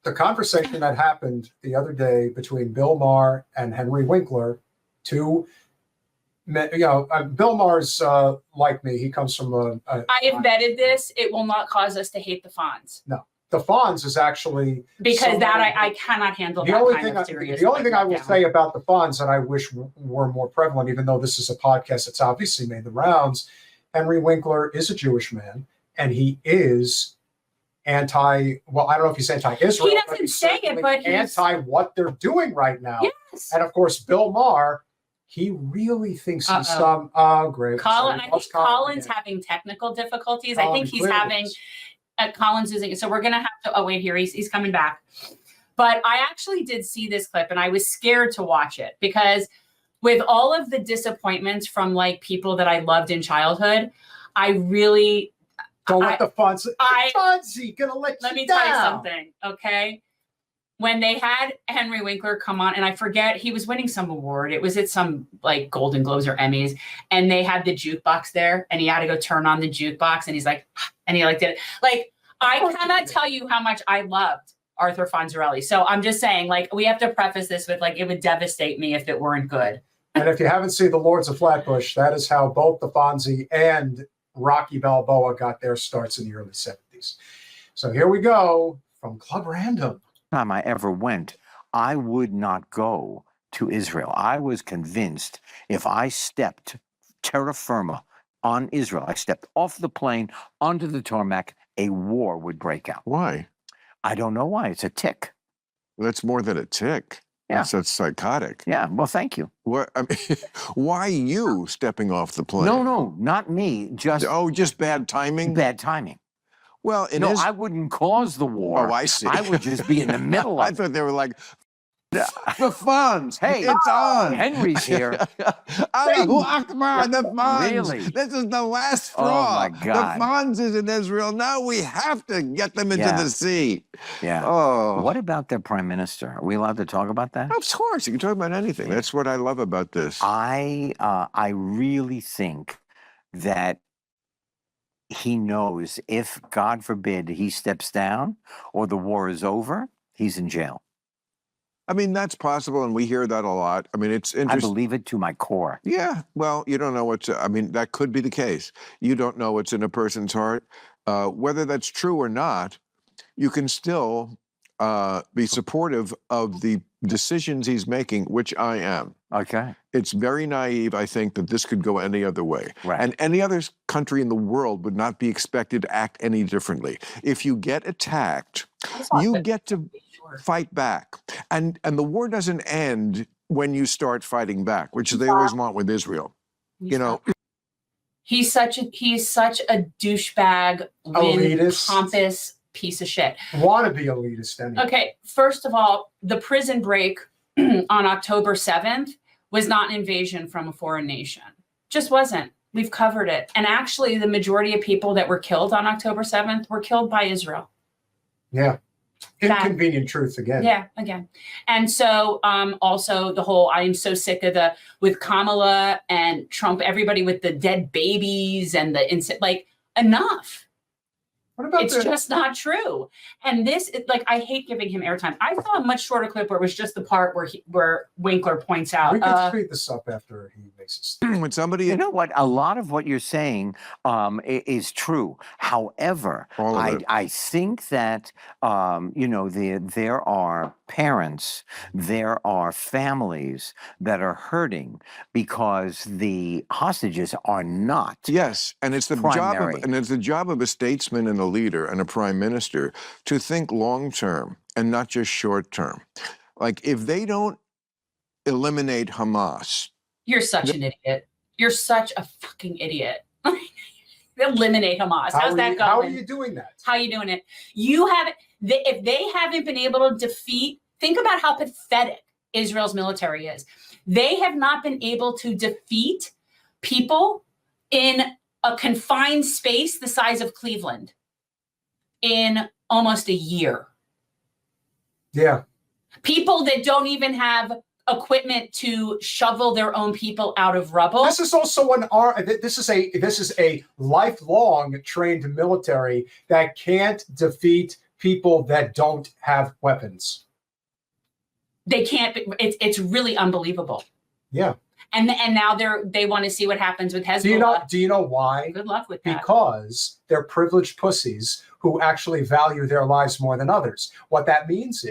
the conversation that happened the other day between Bill Maher and Henry Winkler, two, Bill Maher's like me. He comes from I have vetted this. It will not cause us to hate the Fonz. No. The Fonz is actually because I cannot handle that kind of serious. The only thing I will say about the Fonz that I wish were more prevalent, even though this is a podcast that's obviously made the rounds, Henry Winkler is a Jewish man, and he is well, I don't know if he's anti-Israel. He doesn't say it, but he's anti what they're doing right now. Yes. And of course, Bill Maher, he really thinks he's some great. I think Colin's having technical difficulties. I think he's having. Colin's using it. So we're going to have to, oh, wait, here, he's coming back. But I actually did see this clip and I was scared to watch it because with all of the disappointments from like people that I loved in childhood, I really. Don't let the Fonzie, gonna let me tell you something, okay? When they had Henry Winkler come on, and I forget, he was winning some award. It was at some like Golden Globes or Emmys, and they had the jukebox there, and he had to go turn on the jukebox, and he's like, and he like did it. Like, I cannot tell you how much I loved Arthur Fonzarelli. So I'm just saying, like, we have to preface this with like, it would devastate me if it weren't good. And if you haven't seen The Lords of Flatbush, that is how both the Fonzie and Rocky Balboa got their starts in the early 70s. So here we go from Club Random. Time I ever went, I would not go to Israel. I was convinced if I stepped terra firma on Israel, I stepped off the plane onto the tarmac, a war would break out. Why? I don't know why. It's a tick. Well, that's more than a tick. Yeah. That's psychotic. Yeah. Well, thank you. What? I mean, why you stepping off the plane? No, not me. Just bad timing. Bad timing. Well, I wouldn't cause the war. Oh, I see. I would just be in the middle of I thought they were like, the Fonz. Hey, it's on. Henry's here. Allahu Akbar, the Fonz. Really? This is the last straw. Oh, my God. The Fonz is in Israel. Now we have to get them into the sea. Yeah. Oh. What about their prime minister? Are we allowed to talk about that? Of course. You can talk about anything. That's what I love about this. I really think that he knows if, God forbid, he steps down or the war is over, he's in jail. I mean, that's possible, and we hear that a lot. I mean, it's interesting. I believe it to my core. Yeah, well, you don't know that could be the case. You don't know what's in a person's heart. Whether that's true or not, you can still be supportive of the decisions he's making, which I am. Okay. It's very naive, I think, that this could go any other way. Right. And any other country in the world would not be expected to act any differently. If you get attacked, you get to fight back. And the war doesn't end when you start fighting back, which they always want with Israel. He's such a douchebag, pompous piece of shit. Wannabe elitist anyway. Okay, first of all, the prison break on October 7th was not an invasion from a foreign nation. Just wasn't. We've covered it. And actually, the majority of people that were killed on October 7th were killed by Israel. Yeah. Inconvenient truth again. Yeah, again. And so also the whole, I am so sick of with Kamala and Trump, everybody with the dead babies and enough. What about it's just not true. And this, I hate giving him airtime. I saw a much shorter clip where it was just the part where Winkler points out. We can speed this up after he makes it. When somebody, you know what, a lot of what you're saying is true. However, I think that there are parents, there are families that are hurting because the hostages are not. Yes, and it's the job of a statesman and a leader and a prime minister to think long term and not just short term. Like, if they don't eliminate Hamas, you're such an idiot. You're such a fucking idiot. Eliminate Hamas. How's that going? How are you doing that? How are you doing it? You haven't. If they haven't been able to defeat, think about how pathetic Israel's military is. They have not been able to defeat people in a confined space the size of Cleveland in almost a year. Yeah. People that don't even have equipment to shovel their own people out of rubble. This is also this is a lifelong trained military that can't defeat people that don't have weapons. They can't. It's really unbelievable. Yeah. And now they want to see what happens with Hezbollah. Do you know why? Good luck with that. Because they're privileged pussies who actually value their lives more than others. What that means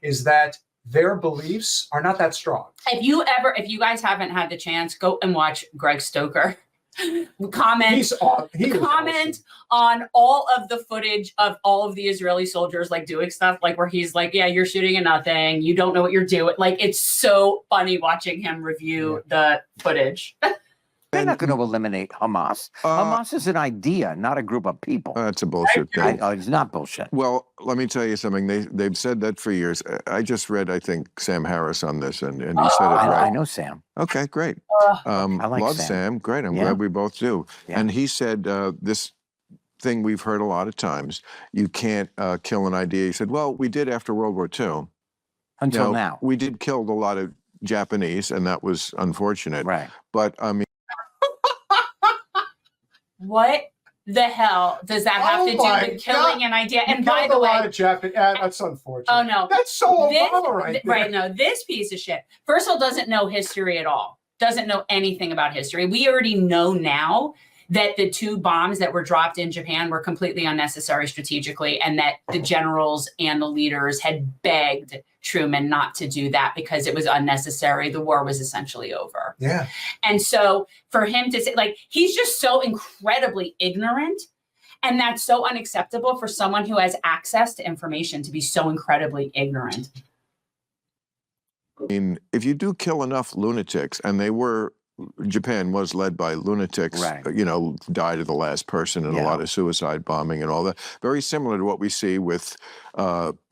is that their beliefs are not that strong. If you guys haven't had the chance, go and watch Greg Stoker. Comment on all of the footage of all of the Israeli soldiers like doing stuff like where he's like, yeah, you're shooting at nothing, you don't know what you're doing. Like, it's so funny watching him review the footage. They're not going to eliminate Hamas. Hamas is an idea, not a group of people. That's a bullshit thing. It's not bullshit. Well, let me tell you something. They've said that for years. I just read, I think, Sam Harris on this, and he said it right. I know Sam. Okay, great. I like love Sam. Great. I'm glad we both do. Yeah. And he said this thing we've heard a lot of times. You can't kill an idea. He said, well, we did after World War II. Until now. We did kill a lot of Japanese, and that was unfortunate. Right. But, I mean, what the hell does that have to do with killing an idea? And by the way, that's unfortunate. Oh no, that's so Obama right there. Right? No, this piece of shit. First of all, doesn't know history at all. Doesn't know anything about history. We already know now that the 2 bombs that were dropped in Japan were completely unnecessary strategically, and that the generals and the leaders had begged Truman not to do that because it was unnecessary. The war was essentially over. Yeah. And so for him to say, like, he's just so incredibly ignorant, and that's so unacceptable for someone who has access to information to be so incredibly ignorant. I mean, if you do kill enough lunatics, and Japan was led by lunatics, right. Died of the last person and a lot of suicide bombing and all that. Very similar to what we see with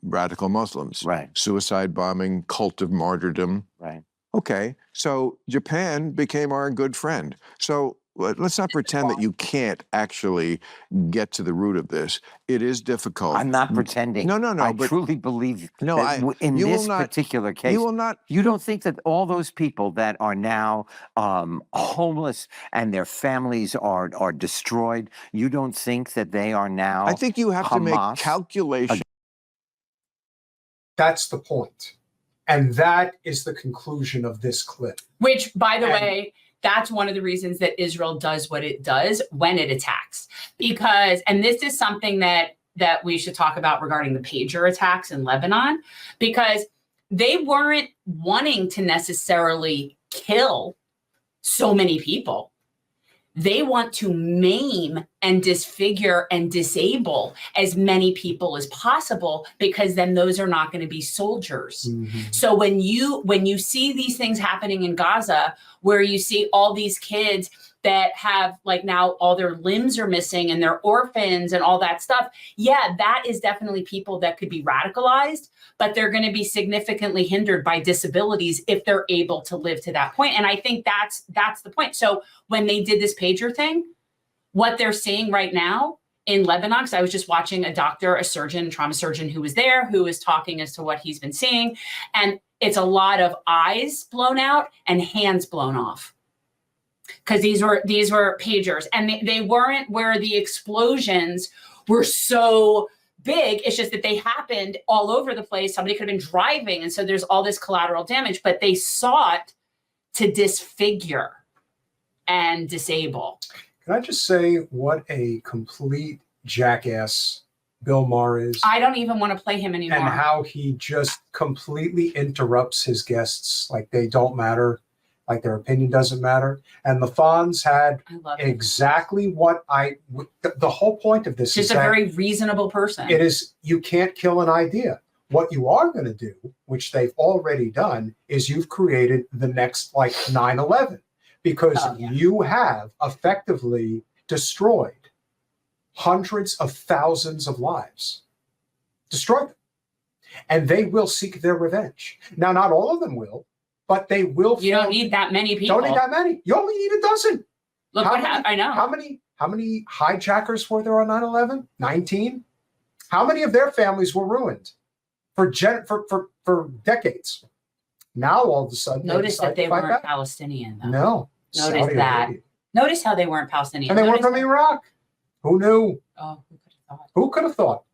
radical Muslims. Right. Suicide bombing, cult of martyrdom. Right. Okay, so Japan became our good friend. So let's not pretend that you can't actually get to the root of this. It is difficult. I'm not pretending. No. I truly believe that in this particular case, you will not. You don't think that all those people that are now homeless and their families are destroyed, you don't think that they are now I think you have Hamas to make calculations. That's the point. And that is the conclusion of this clip. Which, by the way, that's one of the reasons that Israel does what it does when it attacks. Because, and this is something that we should talk about regarding the pager attacks in Lebanon, because they weren't wanting to necessarily kill so many people. They want to maim and disfigure and disable as many people as possible, because then those are not going to be soldiers. Mm-hmm. So when you see these things happening in Gaza, where you see all these kids that have, like, now all their limbs are missing and they're orphans and all that stuff. Yeah, that is definitely people that could be radicalized, but they're going to be significantly hindered by disabilities if they're able to live to that point. And I think that's the point. So when they did this pager thing, what they're seeing right now in Lebanon, because I was just watching a doctor, a surgeon, trauma surgeon who was there, who was talking as to what he's been seeing. And it's a lot of eyes blown out and hands blown off. Because these were pagers, and they weren't where the explosions were so big. It's just that they happened all over the place. Somebody could have been driving, and so there's all this collateral damage, but they sought to disfigure and disable. Can I just say what a complete jackass Bill Maher is? I don't even want to play him anymore. And how he just completely interrupts his guests like they don't matter. Like their opinion doesn't matter. And the Fonz had exactly what the whole point of this is just a very reasonable person. It is, you can't kill an idea. What you are going to do, which they've already done, is you've created the next, like, 9/11, because you have effectively destroyed hundreds of thousands of lives. Destroyed them. And they will seek their revenge. Now, not all of them will. But they will. You don't need that many people. Don't need that many. You only need a dozen. Look what happened. I know. How many hijackers were there on 9/11? 19. How many of their families were ruined for decades? Now all of a sudden, notice that they weren't Palestinian, though. No. Notice Saudi that. Arabia. Notice how they weren't Palestinian. And they weren't from Iraq. Who knew? Oh, who could have thought? Who could have thought?